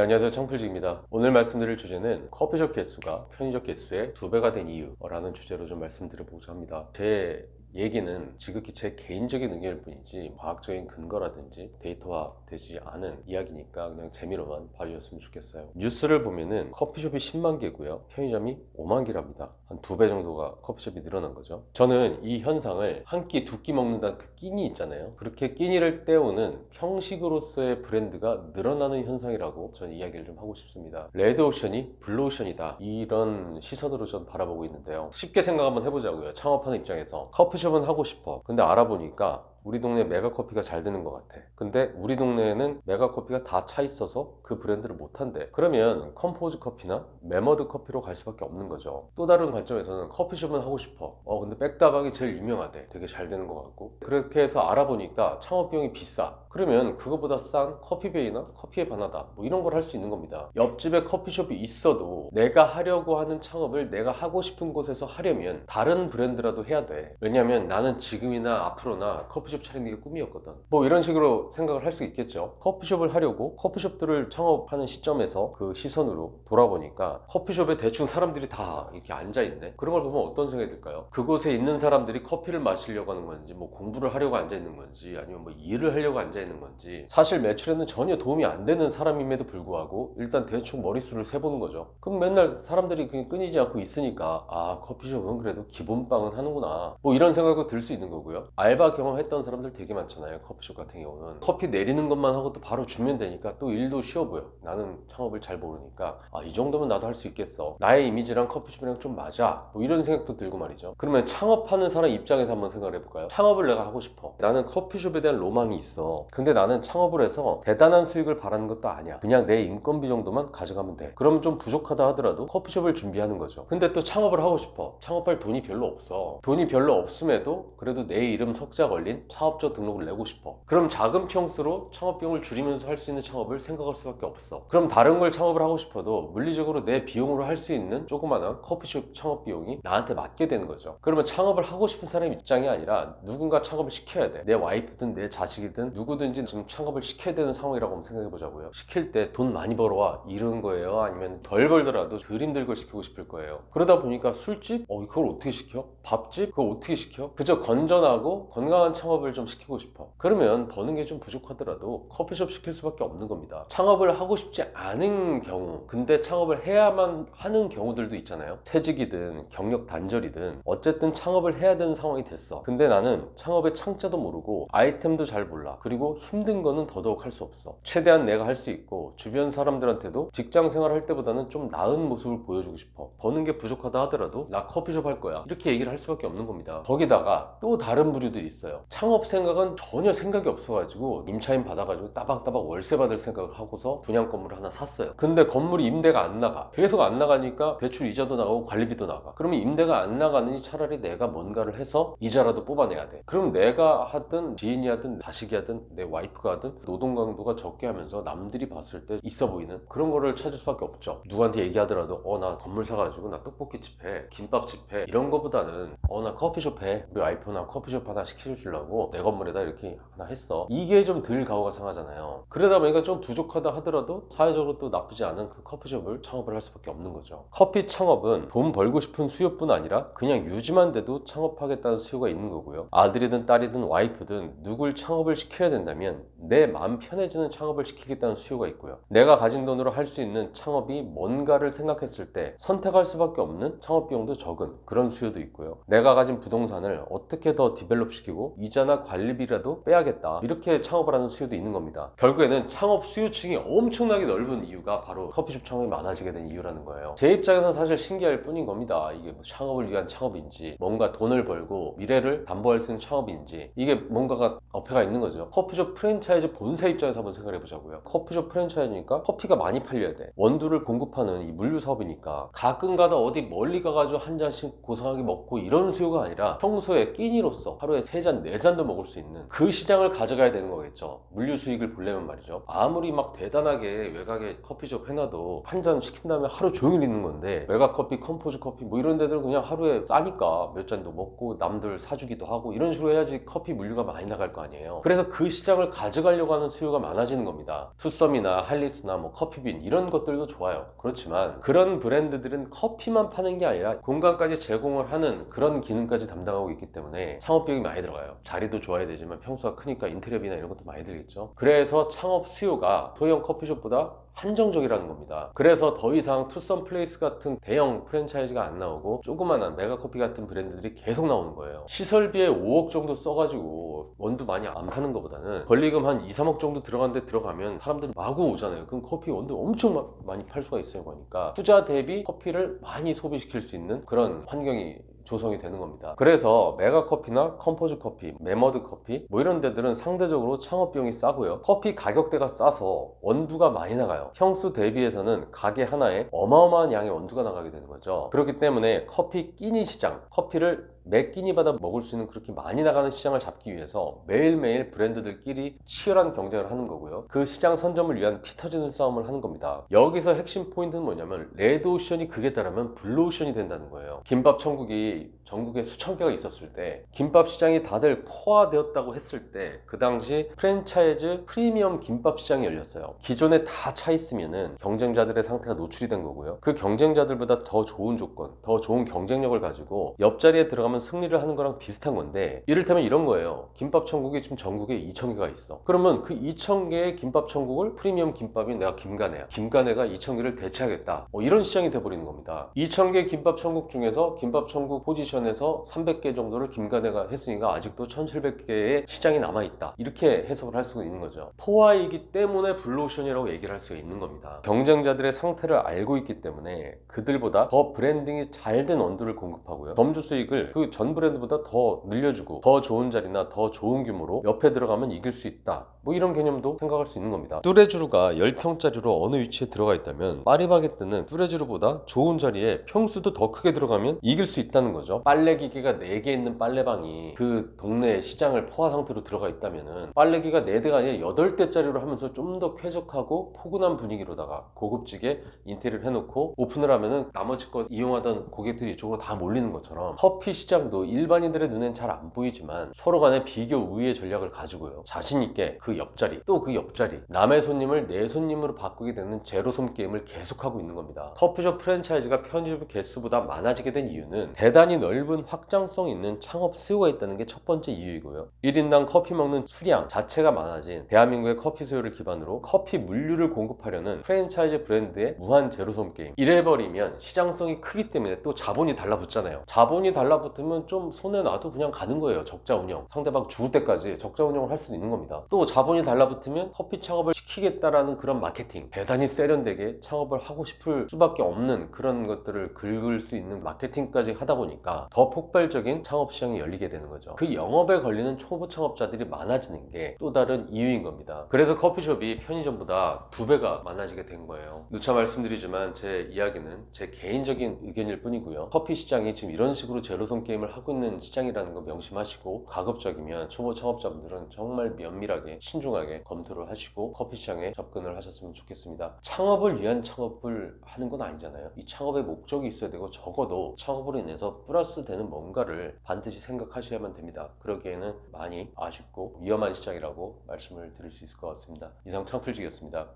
네, 안녕하세요. 청필지입니다. 오늘 말씀드릴 주제는 커피숍 개수가 편의점 개수의 2배가 된 이유라는 주제로 좀 말씀드려보고자 합니다. 제 얘기는 지극히 제 개인적인 의견일 뿐이지 과학적인 근거라든지 데이터화 되지 않은 이야기니까 그냥 재미로만 봐주셨으면 좋겠어요. 뉴스를 보면은 커피숍이 10만 개고요, 편의점이 5만 개랍니다. 한 2배 정도가 커피숍이 늘어난 거죠. 저는 이 현상을 한 끼, 2끼 먹는다는 그 끼니 있잖아요. 그렇게 끼니를 때우는 형식으로서의 브랜드가 늘어나는 현상이라고 저는 이야기를 좀 하고 싶습니다. 레드오션이 블루오션이다, 이런 시선으로 전 바라보고 있는데요. 쉽게 생각 한번 해보자고요. 창업하는 입장에서 커피숍은 하고 싶어. 근데 알아보니까 우리 동네 메가커피가 잘 되는 것 같아. 근데 우리 동네에는 메가커피가 다 차 있어서 그 브랜드를 못한대. 그러면 컴포즈 커피나 메머드 커피로 갈 수밖에 없는 거죠. 또 다른 관점에서는 커피숍은 하고 싶어. 근데 백다방이 제일 유명하대. 되게 잘 되는 것 같고. 그렇게 해서 알아보니까 창업 비용이 비싸. 그러면 그거보다 싼 커피베이나 커피의 바나다 뭐 이런 걸 할 수 있는 겁니다. 옆집에 커피숍이 있어도 내가 하려고 하는 창업을 내가 하고 싶은 곳에서 하려면 다른 브랜드라도 해야 돼. 왜냐면 나는 지금이나 앞으로나 커피숍 차리는 게 꿈이었거든. 뭐 이런 식으로 생각을 할 수 있겠죠. 커피숍을 하려고 커피숍들을 창업하는 시점에서 그 시선으로 돌아보니까 커피숍에 대충 사람들이 다 이렇게 앉아있네. 그런 걸 보면 어떤 생각이 들까요? 그곳에 있는 사람들이 커피를 마시려고 하는 건지, 뭐 공부를 하려고 앉아있는 건지, 아니면 뭐 일을 하려고 앉아있는 건지, 사실 매출에는 전혀 도움이 안 되는 사람임에도 불구하고 일단 대충 머릿수를 세보는 거죠. 그럼 맨날 사람들이 그냥 끊이지 않고 있으니까 커피숍은 그래도 기본빵은 하는구나, 뭐 이런 생각도 들 수 있는 거고요. 알바 경험했던 사람들 되게 많잖아요. 커피숍 같은 경우는 커피 내리는 것만 하고 또 바로 주면 되니까 또 일도 쉬워 보여. 나는 창업을 잘 모르니까 이 정도면 나도 할 수 있겠어, 나의 이미지랑 커피숍이랑 좀 맞아, 뭐 이런 생각도 들고 말이죠. 그러면 창업하는 사람 입장에서 한번 생각을 해볼까요? 창업을 내가 하고 싶어. 나는 커피숍에 대한 로망이 있어. 근데 나는 창업을 해서 대단한 수익을 바라는 것도 아니야. 그냥 내 인건비 정도만 가져가면 돼. 그러면 좀 부족하다 하더라도 커피숍을 준비하는 거죠. 근데 또 창업을 하고 싶어. 창업할 돈이 별로 없어. 돈이 별로 없음에도 그래도 내 이름 석자 걸린 사업자 등록을 내고 싶어. 그럼 자금 평수로 창업 비용을 줄이면서 할 수 있는 창업을 생각할 수밖에 없어. 그럼 다른 걸 창업을 하고 싶어도 물리적으로 내 비용으로 할 수 있는 조그마한 커피숍 창업 비용이 나한테 맞게 되는 거죠. 그러면 창업을 하고 싶은 사람 입장이 아니라 누군가 창업을 시켜야 돼. 내 와이프든 내 자식이든 누구든지 지금 창업을 시켜야 되는 상황이라고 한번 생각해 보자고요. 시킬 때 돈 많이 벌어와 이런 거예요? 아니면 덜 벌더라도 덜 힘들 걸 시키고 싶을 거예요? 그러다 보니까 술집? 그걸 어떻게 시켜? 밥집? 그걸 어떻게 시켜? 그저 건전하고 건강한 창업을 좀 시키고 싶어. 그러면 버는 게 좀 부족하더라도 커피숍 시킬 수밖에 없는 겁니다. 창업을 하고 싶지 않은 경우, 근데 창업을 해야만 하는 경우들도 있잖아요. 퇴직이든 경력 단절이든 어쨌든 창업을 해야 되는 상황이 됐어. 근데 나는 창업의 창자도 모르고 아이템도 잘 몰라. 그리고 힘든 거는 더더욱 할 수 없어. 최대한 내가 할 수 있고 주변 사람들한테도 직장 생활 할 때보다는 좀 나은 모습을 보여주고 싶어. 버는 게 부족하다 하더라도 나 커피숍 할 거야, 이렇게 얘기를 할 수밖에 없는 겁니다. 거기다가 또 다른 부류들이 있어요. 창업 생각은 전혀 생각이 없어가지고 임차인 받아가지고 따박따박 월세 받을 생각을 하고서 분양 건물을 하나 샀어요. 근데 건물이 임대가 안 나가. 계속 안 나가니까 대출 이자도 나가고 관리비도 나가. 그러면 임대가 안 나가느니 차라리 내가 뭔가를 해서 이자라도 뽑아내야 돼. 그럼 내가 하든 지인이 하든 자식이 하든 내 와이프가 하든 노동 강도가 적게 하면서 남들이 봤을 때 있어 보이는 그런 거를 찾을 수밖에 없죠. 누구한테 얘기하더라도 나 건물 사가지고 나 떡볶이집 해, 김밥집 해, 이런 거보다는 나 커피숍 해, 우리 와이프나 커피숍 하나 시켜주려고 내 건물에다 이렇게 하나 했어, 이게 좀 덜 가오가 상하잖아요. 그러다 보니까 좀 부족하다 하더라도 사회적으로 또 나쁘지 않은 그 커피숍을 창업을 할 수밖에 없는 거죠. 커피 창업은 돈 벌고 싶은 수요뿐 아니라 그냥 유지만 돼도 창업하겠다는 수요가 있는 거고요. 아들이든 딸이든 와이프든 누굴 창업을 시켜야 된다면 내 마음 편해지는 창업을 시키겠다는 수요가 있고요. 내가 가진 돈으로 할 수 있는 창업이 뭔가를 생각했을 때 선택할 수밖에 없는 창업 비용도 적은 그런 수요도 있고요. 내가 가진 부동산을 어떻게 더 디벨롭 시키고 이자나 관리비라도 빼야겠다, 이렇게 창업을 하는 수요도 있는 겁니다. 결국에는 창업 수요층이 엄청나게 넓은 이유가 바로 커피숍 창업이 많아지게 된 이유라는 거예요. 제 입장에서는 사실 신기할 뿐인 겁니다. 이게 뭐 창업을 위한 창업인지, 뭔가 돈을 벌고 미래를 담보할 수 있는 창업인지, 이게 뭔가가 어폐가 있는 거죠. 커피숍 프랜차이즈 본사 입장에서 한번 생각해 보자고요. 커피숍 프랜차이즈니까 커피가 많이 팔려야 돼. 원두를 공급하는 이 물류 사업이니까 가끔가다 어디 멀리 가가지고 한 잔씩 고상하게 먹고 이런 수요가 아니라 평소에 끼니로서 하루에 3잔 4잔도 먹을 수 있는 그 시장을 가져가야 되는 거겠죠. 물류 수익을 보려면 말이죠. 아무리 막 대단하게 외곽에 커피숍 해놔도 한 잔 시킨 다음에 하루 종일 있는 건데, 메가커피, 컴포즈 커피 뭐 이런 데들은 그냥 하루에 싸니까 몇 잔도 먹고 남들 사주기도 하고 이런 식으로 해야지 커피 물류가 많이 나갈 거 아니에요. 그래서 그 시장 시장을 가져가려고 하는 수요가 많아지는 겁니다. 투썸이나 할리스나 뭐 커피빈 이런 것들도 좋아요. 그렇지만 그런 브랜드들은 커피만 파는 게 아니라 공간까지 제공을 하는 그런 기능까지 담당하고 있기 때문에 창업 비용이 많이 들어가요. 자리도 좋아야 되지만 평수가 크니까 인테리어비나 이런 것도 많이 들겠죠. 그래서 창업 수요가 소형 커피숍보다 한정적이라는 겁니다. 그래서 더 이상 투썸 플레이스 같은 대형 프랜차이즈가 안 나오고 조그만한 메가커피 같은 브랜드들이 계속 나오는 거예요. 시설비에 5억 정도 써가지고 원두 많이 안 파는 것보다는 권리금 한 2, 3억 정도 들어가는데 들어가면 사람들이 마구 오잖아요. 그럼 커피 원두 엄청 많이 팔 수가 있어요. 그러니까 투자 대비 커피를 많이 소비시킬 수 있는 그런 환경이 조성이 되는 겁니다. 그래서 메가커피나 컴포즈 커피, 메머드 커피 뭐 이런 데들은 상대적으로 창업 비용이 싸고요. 커피 가격대가 싸서 원두가 많이 나가요. 평수 대비해서는 가게 하나에 어마어마한 양의 원두가 나가게 되는 거죠. 그렇기 때문에 커피 끼니 시장, 커피를 매 끼니마다 먹을 수 있는 그렇게 많이 나가는 시장을 잡기 위해서 매일매일 브랜드들끼리 치열한 경쟁을 하는 거고요. 그 시장 선점을 위한 피 터지는 싸움을 하는 겁니다. 여기서 핵심 포인트는 뭐냐면 레드오션이 극에 따르면 블루오션이 된다는 거예요. 김밥 천국이 전국에 수천 개가 있었을 때 김밥 시장이 다들 코어되었다고 했을 때 그 당시 프랜차이즈 프리미엄 김밥 시장이 열렸어요. 기존에 다 차 있으면은 경쟁자들의 상태가 노출이 된 거고요. 그 경쟁자들보다 더 좋은 조건, 더 좋은 경쟁력을 가지고 옆자리에 들어가면 승리를 하는 거랑 비슷한 건데, 이를테면 이런 거예요. 김밥 천국이 지금 전국에 2,000개가 있어. 그러면 그 2,000개의 김밥 천국을 프리미엄 김밥이 내가 김가네야. 김가네가 2,000개를 대체하겠다. 이런 시장이 돼버리는 겁니다. 2,000개 김밥 천국 중에서 김밥 천국 포지션에서 300개 정도를 김가네가 했으니까 아직도 1,700개의 시장이 남아있다. 이렇게 해석을 할 수가 있는 거죠. 포화이기 때문에 블루오션이라고 얘기를 할 수가 있는 겁니다. 경쟁자들의 상태를 알고 있기 때문에 그들보다 더 브랜딩이 잘 된 원두를 공급하고요. 점주 수익을 그 전 브랜드보다 더 늘려주고 더 좋은 자리나 더 좋은 규모로 옆에 들어가면 이길 수 있다. 뭐 이런 개념도 생각할 수 있는 겁니다. 뚜레쥬르가 10평짜리로 어느 위치에 들어가 있다면 파리바게뜨는 뚜레쥬르보다 좋은 자리에 평수도 더 크게 들어가면 이길 수 있다는 거죠. 빨래기계가 4개 있는 빨래방이 그 동네 시장을 포화 상태로 들어가 있다면은 빨래기가 4대가 아니라 8대짜리로 하면서 좀 더 쾌적하고 포근한 분위기로다가 고급지게 인테리어를 해놓고 오픈을 하면은 나머지 것 이용하던 고객들이 이쪽으로 다 몰리는 것처럼 커피 시장도 일반인들의 눈엔 잘 안 보이지만 서로 간의 비교 우위의 전략을 가지고요. 자신있게 그 옆자리 또 그 옆자리 남의 손님을 내 손님으로 바꾸게 되는 제로섬 게임을 계속하고 있는 겁니다. 커피숍 프랜차이즈가 편의점 개수보다 많아지게 된 이유는 대단히 넓은 확장성 있는 창업 수요가 있다는 게 첫 번째 이유이고요. 1인당 커피 먹는 수량 자체가 많아진 대한민국의 커피 수요를 기반으로 커피 물류를 공급하려는 프랜차이즈 브랜드의 무한 제로섬 게임, 이래버리면 시장성이 크기 때문에 또 자본이 달라붙잖아요. 자본이 달라붙으면 좀 손에 놔도 그냥 가는 거예요. 적자 운영, 상대방 죽을 때까지 적자 운영을 할 수도 있는 겁니다. 또 자본이 달라붙으면 커피 창업을 시키겠다라는 그런 마케팅, 대단히 세련되게 창업을 하고 싶을 수밖에 없는 그런 것들을 긁을 수 있는 마케팅까지 하다 보니까 더 폭발적인 창업 시장이 열리게 되는 거죠. 그 영업에 걸리는 초보 창업자들이 많아지는 게 또 다른 이유인 겁니다. 그래서 커피숍이 편의점보다 2배가 많아지게 된 거예요. 누차 말씀드리지만 제 이야기는 제 개인적인 의견일 뿐이고요. 커피 시장이 지금 이런 식으로 제로섬 게임을 하고 있는 시장이라는 거 명심하시고, 가급적이면 초보 창업자분들은 정말 면밀하게 신중하게 검토를 하시고 커피 시장에 접근을 하셨으면 좋겠습니다. 창업을 위한 창업을 하는 건 아니잖아요. 이 창업의 목적이 있어야 되고 적어도 창업으로 인해서 플러스 되는 뭔가를 반드시 생각하셔야만 됩니다. 그러기에는 많이 아쉽고 위험한 시장이라고 말씀을 드릴 수 있을 것 같습니다. 이상 창풀직이었습니다.